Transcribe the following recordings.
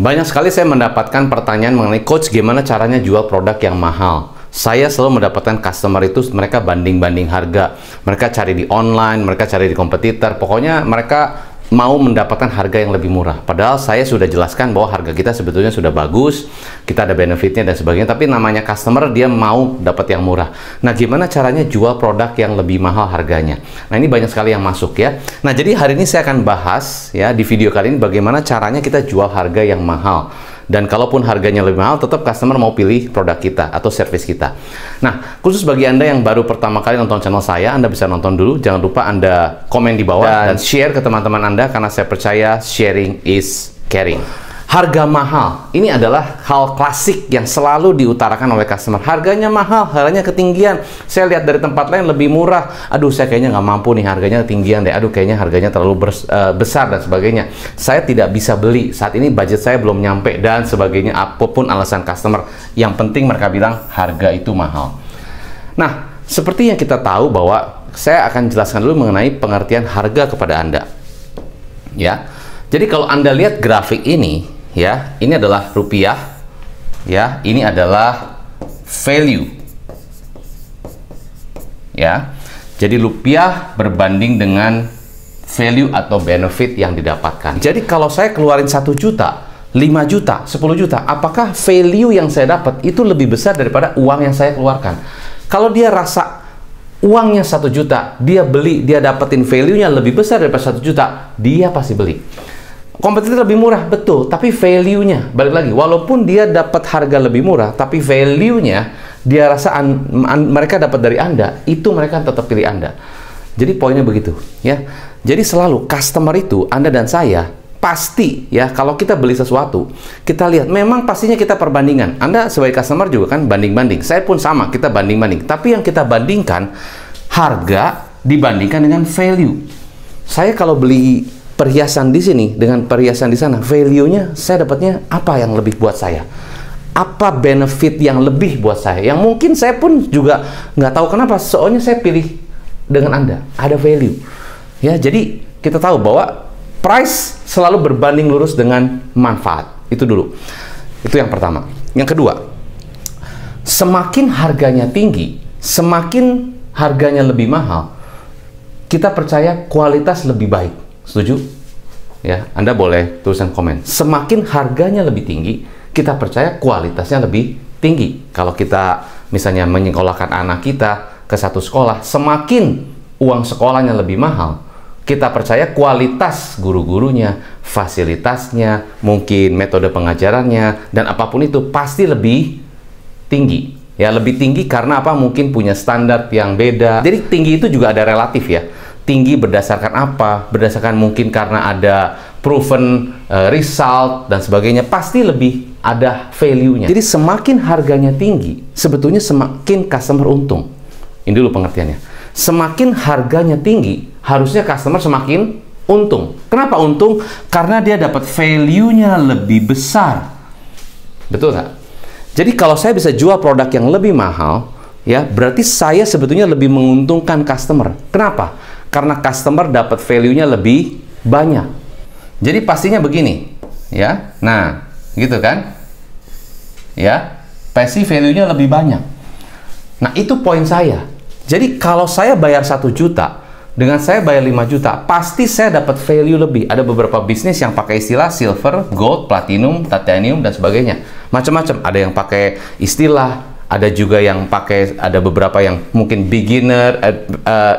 Banyak sekali saya mendapatkan pertanyaan mengenai, coach, gimana caranya jual produk yang mahal? Saya selalu mendapatkan customer itu, mereka banding-banding harga. Mereka cari di online, mereka cari di kompetitor. Pokoknya mereka mau mendapatkan harga yang lebih murah. Padahal saya sudah jelaskan bahwa harga kita sebetulnya sudah bagus, kita ada benefitnya dan sebagainya. Tapi namanya customer, dia mau dapat yang murah. Nah, gimana caranya jual produk yang lebih mahal harganya? Nah, ini banyak sekali yang masuk ya. Nah, jadi hari ini saya akan bahas ya di video kali ini bagaimana caranya kita jual harga yang mahal. Dan kalaupun harganya lebih mahal, tetap customer mau pilih produk kita atau service kita. Nah, khusus bagi Anda yang baru pertama kali nonton channel saya, Anda bisa nonton dulu. Jangan lupa Anda komen di bawah dan share ke teman-teman Anda, karena saya percaya sharing is caring. Harga mahal, ini adalah hal klasik yang selalu diutarakan oleh customer. Harganya mahal, harganya ketinggian. Saya lihat dari tempat lain lebih murah. Aduh, saya kayaknya nggak mampu nih, harganya ketinggian deh. Aduh, kayaknya harganya terlalu besar dan sebagainya. Saya tidak bisa beli. Saat ini budget saya belum nyampe dan sebagainya. Apapun alasan customer, yang penting mereka bilang harga itu mahal. Nah, seperti yang kita tahu bahwa saya akan jelaskan dulu mengenai pengertian harga kepada Anda. Ya, jadi kalau Anda lihat grafik ini, ya, ini adalah rupiah, ya, ini adalah value, ya. Jadi rupiah berbanding dengan value atau benefit yang didapatkan. Jadi kalau saya keluarin 1 juta, 5 juta, 10 juta, apakah value yang saya dapat itu lebih besar daripada uang yang saya keluarkan? Kalau dia rasa uangnya 1 juta, dia beli, dia dapetin value-nya lebih besar daripada 1 juta, dia pasti beli. Kompetitor lebih murah, betul, tapi value-nya, balik lagi, walaupun dia dapat harga lebih murah, tapi value-nya dia rasa mereka dapat dari Anda, itu mereka tetap pilih Anda. Jadi poinnya begitu, ya. Jadi selalu customer itu, Anda dan saya, pasti ya, kalau kita beli sesuatu, kita lihat, memang pastinya kita perbandingan. Anda sebagai customer juga kan banding-banding, saya pun sama, kita banding-banding. Tapi yang kita bandingkan, harga dibandingkan dengan value. Saya kalau beli perhiasan di sini dengan perhiasan di sana, value-nya saya dapatnya apa yang lebih buat saya? Apa benefit yang lebih buat saya? Yang mungkin saya pun juga nggak tahu kenapa, soalnya saya pilih dengan Anda, ada value. Ya, jadi kita tahu bahwa price selalu berbanding lurus dengan manfaat. Itu dulu. Itu yang pertama. Yang kedua, semakin harganya tinggi, semakin harganya lebih mahal, kita percaya kualitas lebih baik. Setuju? Ya, Anda boleh tulisan komen. Semakin harganya lebih tinggi, kita percaya kualitasnya lebih tinggi. Kalau kita misalnya menyekolahkan anak kita ke satu sekolah, semakin uang sekolahnya lebih mahal, kita percaya kualitas guru-gurunya, fasilitasnya, mungkin metode pengajarannya, dan apapun itu pasti lebih tinggi. Ya, lebih tinggi karena apa? Mungkin punya standar yang beda. Jadi tinggi itu juga ada relatif ya. Tinggi berdasarkan apa? Berdasarkan mungkin karena ada proven result dan sebagainya. Pasti lebih ada value-nya. Jadi semakin harganya tinggi, sebetulnya semakin customer untung. Ini dulu pengertiannya. Semakin harganya tinggi, harusnya customer semakin untung. Kenapa untung? Karena dia dapat value-nya lebih besar. Betul nggak? Jadi kalau saya bisa jual produk yang lebih mahal, ya, berarti saya sebetulnya lebih menguntungkan customer. Kenapa? Karena customer dapat value-nya lebih banyak. Jadi pastinya begini, ya. Nah, gitu kan? Ya, pasti value-nya lebih banyak. Nah, itu poin saya. Jadi kalau saya bayar 1 juta, dengan saya bayar 5 juta, pasti saya dapat value lebih. Ada beberapa bisnis yang pakai istilah silver, gold, platinum, titanium, dan sebagainya. Macam-macam. Ada yang pakai istilah, ada juga yang pakai, ada beberapa yang mungkin beginner,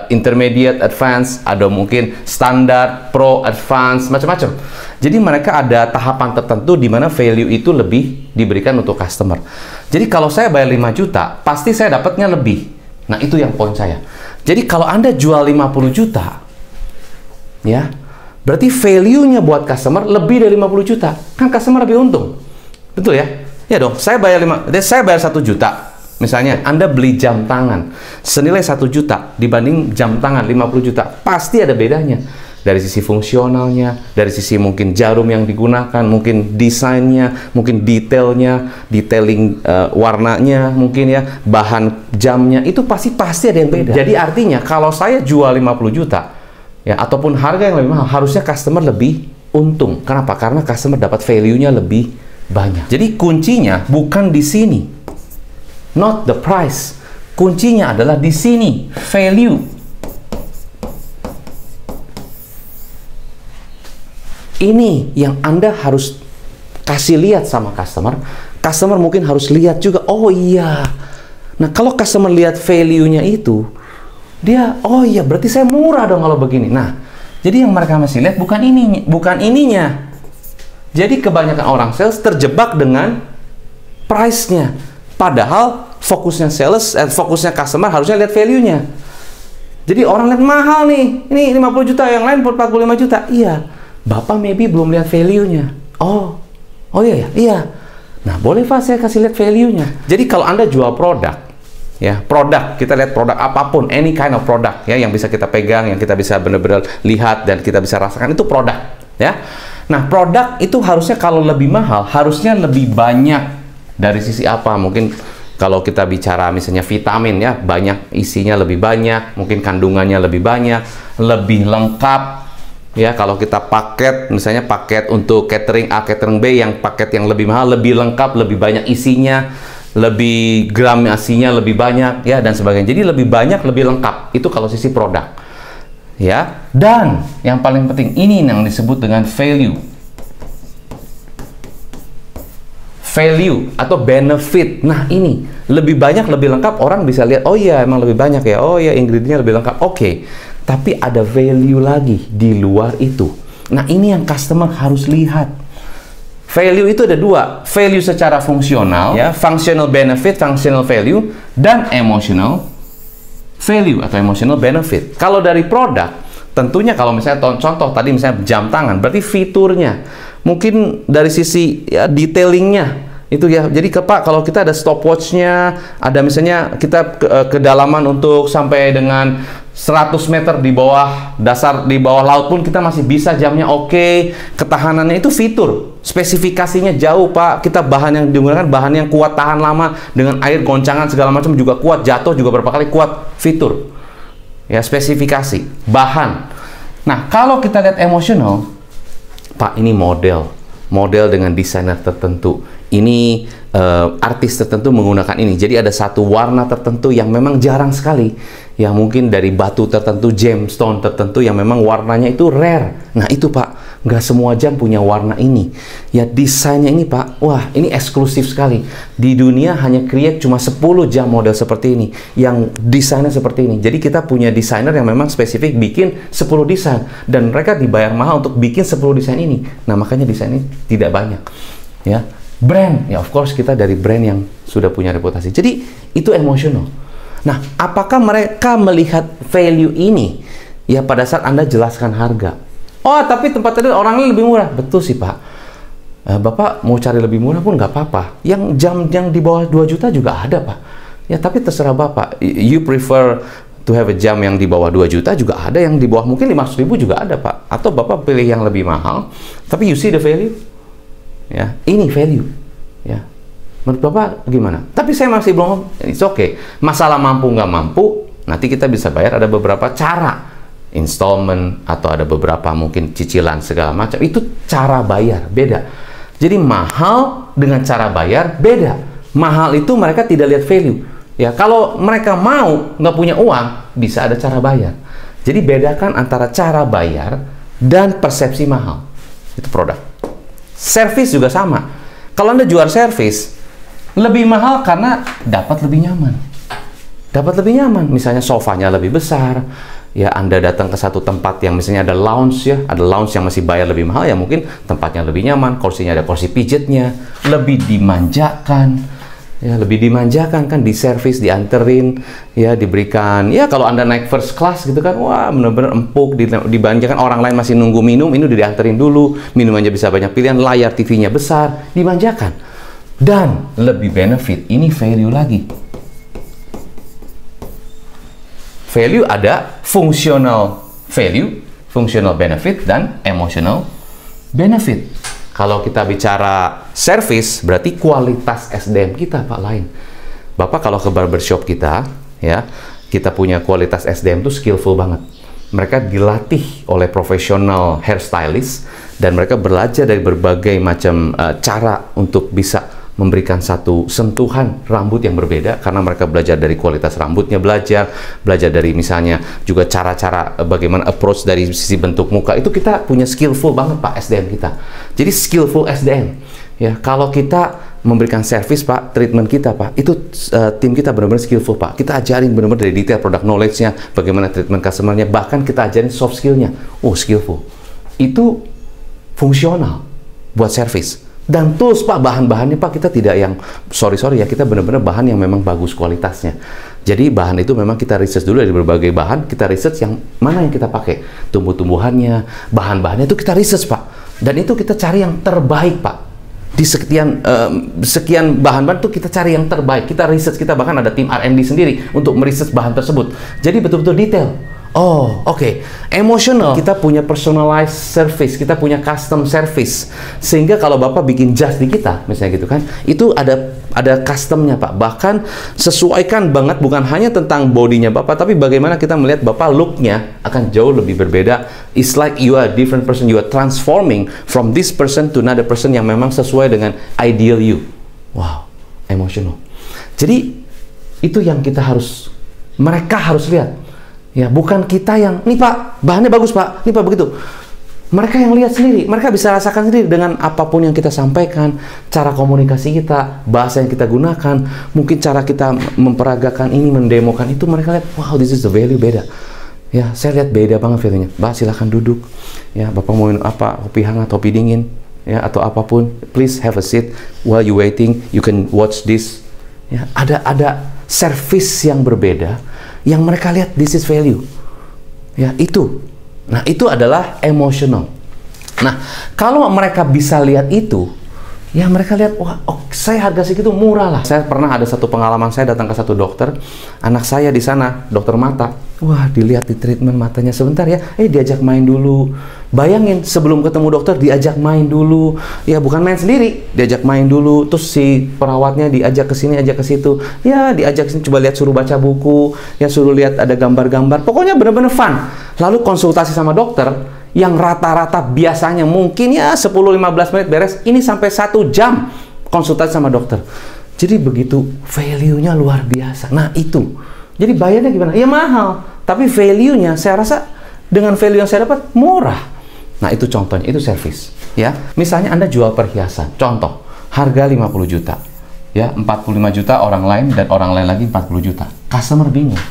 intermediate, advance, ada mungkin standar, pro, advance, macam-macam. Jadi mereka ada tahapan tertentu di mana value itu lebih diberikan untuk customer. Jadi kalau saya bayar 5 juta, pasti saya dapatnya lebih. Nah, itu yang poin saya. Jadi kalau Anda jual 50 juta, ya, berarti value-nya buat customer lebih dari 50 juta. Kan customer lebih untung. Betul ya? Ya dong, saya bayar 1 juta. Misalnya, Anda beli jam tangan senilai 1 juta dibanding jam tangan 50 juta. Pasti ada bedanya. Dari sisi fungsionalnya, dari sisi mungkin jarum yang digunakan, mungkin desainnya, mungkin detailnya, detailing warnanya, mungkin ya, bahan jamnya, itu pasti ada yang beda. Jadi artinya, kalau saya jual 50 juta, ya, ataupun harga yang lebih mahal, harusnya customer lebih untung. Kenapa? Karena customer dapat value-nya lebih banyak. Jadi kuncinya bukan di sini. Not the price. Kuncinya adalah di sini, value. Ini yang Anda harus kasih lihat sama customer. Customer mungkin harus lihat juga, oh iya. Nah, kalau customer lihat value-nya itu, dia, oh iya, berarti saya murah dong kalau begini. Nah, jadi yang mereka masih lihat bukan ininya. Jadi kebanyakan orang sales terjebak dengan price-nya. Padahal fokusnya fokusnya customer harusnya lihat value-nya. Jadi orang lihat mahal nih, ini 50 juta, yang lain 45 juta. Iya, Bapak maybe belum lihat value-nya. Oh iya. Nah, boleh Pak saya kasih lihat value-nya. Jadi kalau Anda jual produk, ya, produk, kita lihat produk apapun, any kind of product, ya, yang bisa kita pegang, yang kita bisa benar-benar lihat dan kita bisa rasakan, itu produk, ya. Nah, produk itu harusnya kalau lebih mahal, harusnya lebih banyak. Dari sisi apa? Mungkin kalau kita bicara misalnya vitamin, ya, banyak isinya lebih banyak, mungkin kandungannya lebih banyak, lebih lengkap, ya. Kalau kita paket, misalnya paket untuk catering A, catering B, yang paket yang lebih mahal, lebih lengkap, lebih banyak isinya, lebih gram asinya lebih banyak, ya, dan sebagainya. Jadi lebih banyak, lebih lengkap. Itu kalau sisi produk, ya. Dan yang paling penting, ini yang disebut dengan value atau benefit. Nah, ini lebih banyak, lebih lengkap, orang bisa lihat, oh iya emang lebih banyak ya, oh iya ingredientnya lebih lengkap, oke. Tapi ada value lagi di luar itu. Nah, ini yang customer harus lihat. Value itu ada dua, value secara fungsional, ya, functional benefit, functional value, dan emotional value atau emotional benefit. Kalau dari produk, tentunya kalau misalnya contoh tadi misalnya jam tangan, berarti fiturnya, mungkin dari sisi, ya, detailingnya itu, ya. Jadi Pak, kalau kita ada stopwatchnya, ada misalnya kita kedalaman untuk sampai dengan 100 meter di bawah dasar, di bawah laut pun kita masih bisa jamnya oke. Ketahanannya itu fitur, spesifikasinya jauh Pak. Kita bahan yang digunakan bahan yang kuat, tahan lama, dengan air goncangan segala macam juga kuat, jatuh juga berapa kali kuat. Fitur, ya, spesifikasi bahan. Nah, kalau kita lihat emosional, Pak, ini model dengan desainer tertentu, ini artis tertentu menggunakan ini. Jadi ada satu warna tertentu yang memang jarang sekali, yang mungkin dari batu tertentu, gemstone tertentu yang memang warnanya itu rare. Nah, itu Pak, nggak semua jam punya warna ini. Ya, desainnya ini Pak, wah, ini eksklusif sekali. Di dunia hanya create cuma 10 jam model seperti ini, yang desainnya seperti ini. Jadi kita punya desainer yang memang spesifik bikin 10 desain, dan mereka dibayar mahal untuk bikin 10 desain ini. Nah, makanya desain ini tidak banyak, ya. Brand, ya, of course kita dari brand yang sudah punya reputasi. Jadi itu emosional. Nah, apakah mereka melihat value ini, ya, pada saat Anda jelaskan harga? Oh, tapi tempat tadi orangnya lebih murah. Betul sih Pak. Bapak mau cari lebih murah pun nggak apa-apa. Yang jam yang di bawah 2 juta juga ada Pak. Ya, tapi terserah Bapak. You prefer to have a jam yang di bawah 2 juta juga ada, yang di bawah mungkin 500.000 juga ada Pak. Atau Bapak pilih yang lebih mahal, tapi you see the value. Ya, ini value, ya. Menurut Bapak gimana? Tapi saya masih belum, it's okay. Masalah mampu nggak mampu, nanti kita bisa bayar, ada beberapa cara, installment, atau ada beberapa mungkin cicilan segala macam. Itu cara bayar, beda. Jadi mahal dengan cara bayar beda. Mahal itu mereka tidak lihat value. Ya, kalau mereka mau nggak punya uang, bisa ada cara bayar. Jadi bedakan antara cara bayar dan persepsi mahal. Itu produk. Service juga sama. Kalau Anda jual service, lebih mahal karena dapat lebih nyaman. Dapat lebih nyaman. Misalnya sofanya lebih besar. Ya, Anda datang ke satu tempat yang misalnya ada lounge, ya, ada lounge yang masih bayar lebih mahal, ya mungkin tempatnya lebih nyaman, kursinya ada kursi pijetnya, lebih dimanjakan. Ya, lebih dimanjakan kan, di servis, dianterin, ya, diberikan, ya, kalau Anda naik first class gitu kan, wah, bener-bener empuk, dimanjakan. Orang lain masih nunggu minum, ini udah dianterin dulu, minumannya bisa banyak pilihan, layar TV-nya besar, dimanjakan. Dan lebih benefit, ini value lagi. Value ada functional value, functional benefit, dan emotional benefit. Kalau kita bicara service, berarti kualitas SDM kita Pak lain. Bapak kalau ke barbershop kita, ya, kita punya kualitas SDM tuh skillful banget. mereka dilatih oleh profesional hairstylist dan mereka belajar dari berbagai macam cara untuk bisa memberikan satu sentuhan rambut yang berbeda, karena mereka belajar dari kualitas rambutnya, belajar dari misalnya juga cara-cara bagaimana approach dari sisi bentuk muka. Itu kita punya skillful banget Pak SDM kita. Jadi skillful SDM ya. Kalau kita memberikan service Pak, treatment kita Pak, itu tim kita benar-benar skillful Pak. Kita ajarin benar-benar dari detail product knowledge-nya, bagaimana treatment customer-nya, bahkan kita ajarin soft skill-nya. Oh, skillful. Itu fungsional buat service. Dan tools Pak, bahan-bahannya Pak, kita tidak yang sorry ya, kita benar-benar bahan yang memang bagus kualitasnya. Jadi bahan itu memang kita research dulu dari berbagai bahan, kita research yang mana yang kita pakai, tumbuh-tumbuhannya, bahan-bahannya itu kita research Pak. Dan itu kita cari yang terbaik Pak. Di sekian bahan-bahan itu kita cari yang terbaik, kita research, kita bahkan ada tim R&D sendiri untuk meresearch bahan tersebut. Jadi betul-betul detail. Oh, oke. Emotional, kita punya personalized service, kita punya custom service. Sehingga kalau Bapak bikin jas di kita, misalnya gitu kan, itu ada customnya Pak. Bahkan sesuaikan banget, bukan hanya tentang bodinya Bapak, tapi bagaimana kita melihat Bapak looknya akan jauh lebih berbeda. It's like you are a different person, you are transforming from this person to another person yang memang sesuai dengan ideal you. Wow, emotional. Jadi itu yang mereka harus lihat. Ya, bukan kita yang, nih Pak, bahannya bagus Pak, nih Pak, begitu. Mereka yang lihat sendiri, mereka bisa rasakan sendiri dengan apapun yang kita sampaikan, cara komunikasi kita, bahasa yang kita gunakan, mungkin cara kita memperagakan ini, mendemokan itu, mereka lihat, wow, this is the value, beda. Ya, saya lihat beda banget value-nya. Mbak, silahkan duduk. Ya, Bapak mau minum apa? Kopi hangat, kopi dingin, ya, atau apapun. Please have a seat while you waiting. You can watch this. Ya, ada service yang berbeda yang mereka lihat, this is value. Ya, itu. Nah, itu adalah emotional. Nah, kalau mereka bisa lihat itu, ya mereka lihat, wah, saya harga segitu murah lah. Saya pernah ada satu pengalaman, saya datang ke satu dokter, anak saya di sana, dokter mata. Wah, dilihat di treatment matanya sebentar ya, diajak main dulu. Bayangin, sebelum ketemu dokter diajak main dulu. Ya, bukan main sendiri, diajak main dulu. Terus si perawatnya diajak ke sini, ajak ke situ. Ya, diajak sini, coba lihat, suruh baca buku, ya suruh lihat ada gambar-gambar. Pokoknya bener-bener fun. Lalu konsultasi sama dokter yang rata-rata biasanya mungkin ya 10-15 menit beres, ini sampai 1 jam konsultasi sama dokter. Jadi begitu value-nya luar biasa. Nah, itu. Jadi bayarnya gimana? Ya mahal, tapi value-nya saya rasa dengan value yang saya dapat murah. Nah, itu contohnya, itu service. Ya, misalnya Anda jual perhiasan, contoh, harga 50 juta. Ya, 45 juta orang lain dan orang lain lagi 40 juta. Customer bingung.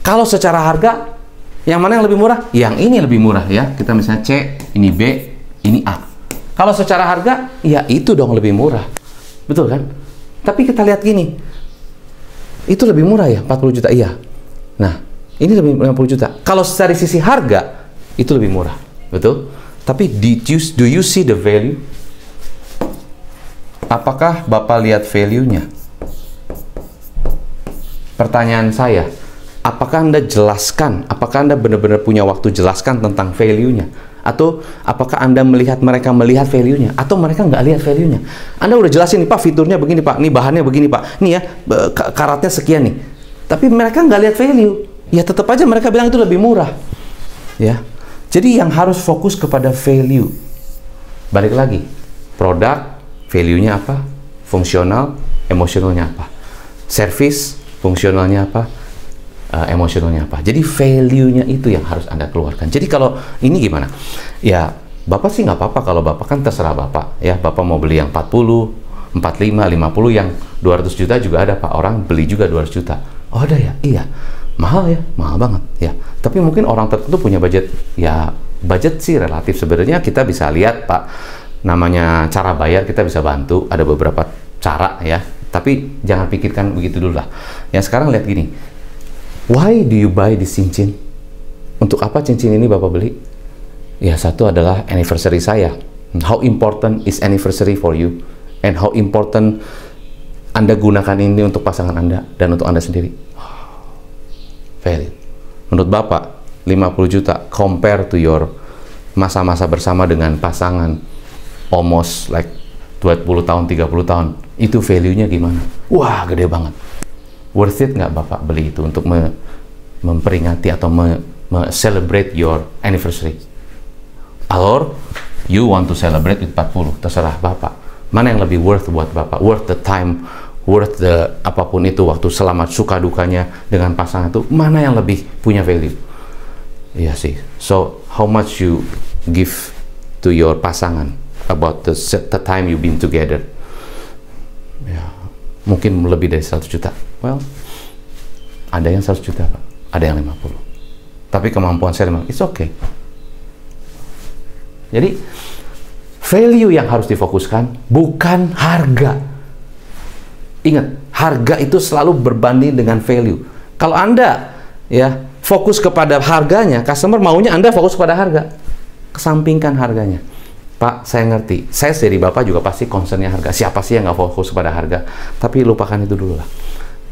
Kalau secara harga, yang mana yang lebih murah? Yang ini lebih murah ya. Kita misalnya C, ini B, ini A. Kalau secara harga, ya itu dong lebih murah. Betul kan? Tapi kita lihat gini. Itu lebih murah ya, 40 juta, iya. Nah, ini lebih 50 juta. Kalau dari sisi harga, itu lebih murah. Betul? Tapi do you see the value? Apakah Bapak lihat value-nya? Pertanyaan saya, apakah Anda jelaskan? Apakah Anda benar-benar punya waktu jelaskan tentang value-nya? Atau apakah Anda melihat mereka melihat value-nya? Atau mereka nggak lihat value-nya? Anda udah jelasin nih Pak, fiturnya begini Pak, nih bahannya begini Pak, nih ya karatnya sekian nih. Tapi mereka nggak lihat value. Ya tetap aja mereka bilang itu lebih murah. Ya. Jadi yang harus fokus kepada value. Balik lagi, produk, value-nya apa? Fungsional, emosionalnya apa? Service, fungsionalnya apa? Emosionalnya apa. Jadi value-nya itu yang harus Anda keluarkan. Jadi kalau ini gimana? Ya, Bapak sih nggak apa-apa kalau Bapak kan terserah Bapak. Ya, Bapak mau beli yang 40, 45, 50, yang 200 juta juga ada Pak. Orang beli juga 200 juta. Oh ada ya? Iya. Mahal ya? Mahal banget ya. Tapi mungkin orang tertentu punya budget. Ya, budget sih relatif. Sebenarnya kita bisa lihat Pak, namanya cara bayar kita bisa bantu. Ada beberapa cara ya. Tapi jangan pikirkan begitu dulu lah. Ya, sekarang lihat gini. Why do you buy this cincin? Untuk apa cincin ini Bapak beli? Ya, satu adalah anniversary saya. How important is anniversary for you? And how important Anda gunakan ini untuk pasangan Anda dan untuk Anda sendiri? Value. Menurut Bapak, 50 juta compare to your masa-masa bersama dengan pasangan almost like 20 tahun, 30 tahun. Itu value-nya gimana? Wah, gede banget. Worth it nggak Bapak beli itu untuk memperingati atau celebrate your anniversary. Or you want to celebrate with 40, terserah Bapak. Mana yang lebih worth buat Bapak? Worth the time, worth the apapun itu, waktu selamat suka dukanya dengan pasangan itu, mana yang lebih punya value? Iya sih. So, how much you give to your pasangan about the time you been together? Ya, mungkin lebih dari 100 juta. Well, ada yang 100 juta, Pak. Ada yang 50. Tapi kemampuan saya memang, it's okay. Jadi, value yang harus difokuskan bukan harga. Ingat, harga itu selalu berbanding dengan value. Kalau Anda ya fokus kepada harganya, customer maunya Anda fokus kepada harga. Kesampingkan harganya. Pak, saya ngerti. Saya dari Bapak juga pasti concernnya harga. Siapa sih yang nggak fokus kepada harga? Tapi lupakan itu dulu lah.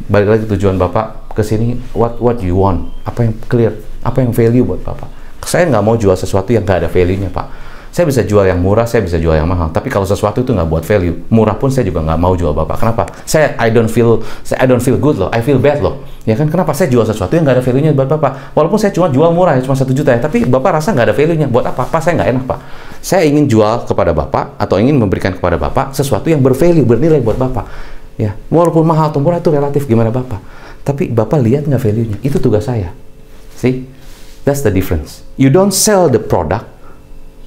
Balik lagi tujuan Bapak ke sini, what you want? Apa yang clear? Apa yang value buat Bapak? Saya nggak mau jual sesuatu yang nggak ada value-nya, Pak. Saya bisa jual yang murah, saya bisa jual yang mahal. Tapi kalau sesuatu itu nggak buat value, murah pun saya juga nggak mau jual Bapak. Kenapa? I don't feel good loh, I feel bad loh. Ya kan? Kenapa saya jual sesuatu yang nggak ada value-nya buat Bapak? Walaupun saya cuma jual murah, cuma 1 juta ya, tapi Bapak rasa nggak ada value-nya. Buat apa? Pak, saya nggak enak, Pak. Saya ingin jual kepada Bapak atau ingin memberikan kepada Bapak sesuatu yang bervalue, bernilai buat Bapak. Ya, walaupun mahal atau murah itu relatif gimana Bapak. Tapi Bapak lihat nggak value-nya? Itu tugas saya. See? That's the difference. You don't sell the product,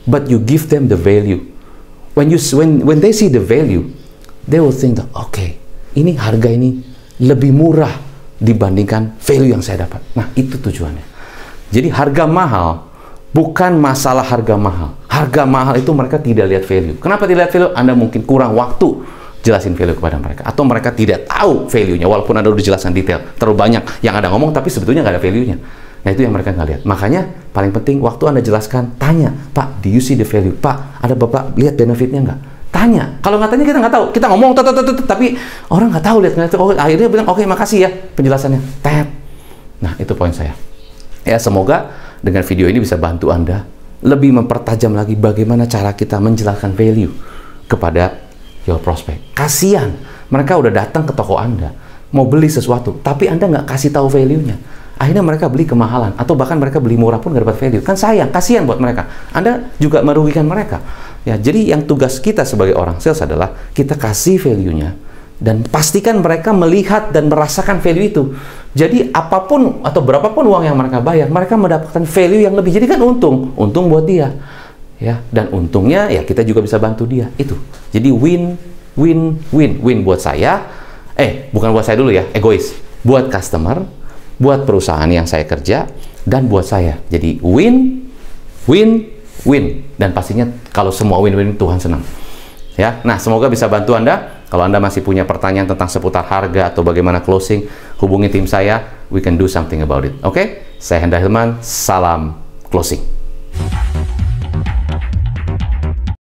but you give them the value. When they see the value, they will think that, okay, ini harga ini lebih murah dibandingkan value yang saya dapat. Nah, itu tujuannya. Jadi harga mahal bukan masalah harga mahal. Harga mahal itu mereka tidak lihat value. Kenapa tidak lihat value? Anda mungkin kurang waktu jelasin value kepada mereka, atau mereka tidak tahu value-nya walaupun Anda udah jelaskan detail. Terlalu banyak yang Anda ngomong tapi sebetulnya nggak ada value-nya. Nah, itu yang mereka nggak lihat. Makanya paling penting waktu Anda jelaskan, tanya, Pak, do you see the value? Pak, ada Bapak lihat benefitnya nggak? Tanya. Kalau nggak tanya kita nggak tahu. Kita ngomong tapi orang nggak tahu lihat. Oh, akhirnya bilang, oke, makasih ya penjelasannya. Tet. Nah, itu poin saya. Ya, semoga dengan video ini bisa bantu Anda lebih mempertajam lagi bagaimana cara kita menjelaskan value kepada your prospect. Kasian, mereka udah datang ke toko Anda mau beli sesuatu, tapi Anda nggak kasih tahu value-nya. Akhirnya mereka beli kemahalan, atau bahkan mereka beli murah pun nggak dapat value. Kan sayang, kasihan buat mereka. Anda juga merugikan mereka. Ya, jadi yang tugas kita sebagai orang sales adalah kita kasih value-nya dan pastikan mereka melihat dan merasakan value itu. Jadi apapun atau berapapun uang yang mereka bayar, mereka mendapatkan value yang lebih. Jadi kan untung buat dia. Ya, dan untungnya ya kita juga bisa bantu dia. Itu. Jadi win buat saya. Bukan buat saya dulu ya, egois. Buat customer, buat perusahaan yang saya kerja, dan buat saya. Jadi win. Dan pastinya kalau semua win-win, Tuhan senang. Ya, nah semoga bisa bantu Anda. Kalau Anda masih punya pertanyaan tentang seputar harga atau bagaimana closing, hubungi tim saya. We can do something about it. Oke? Saya Hendra Hilman. Salam closing.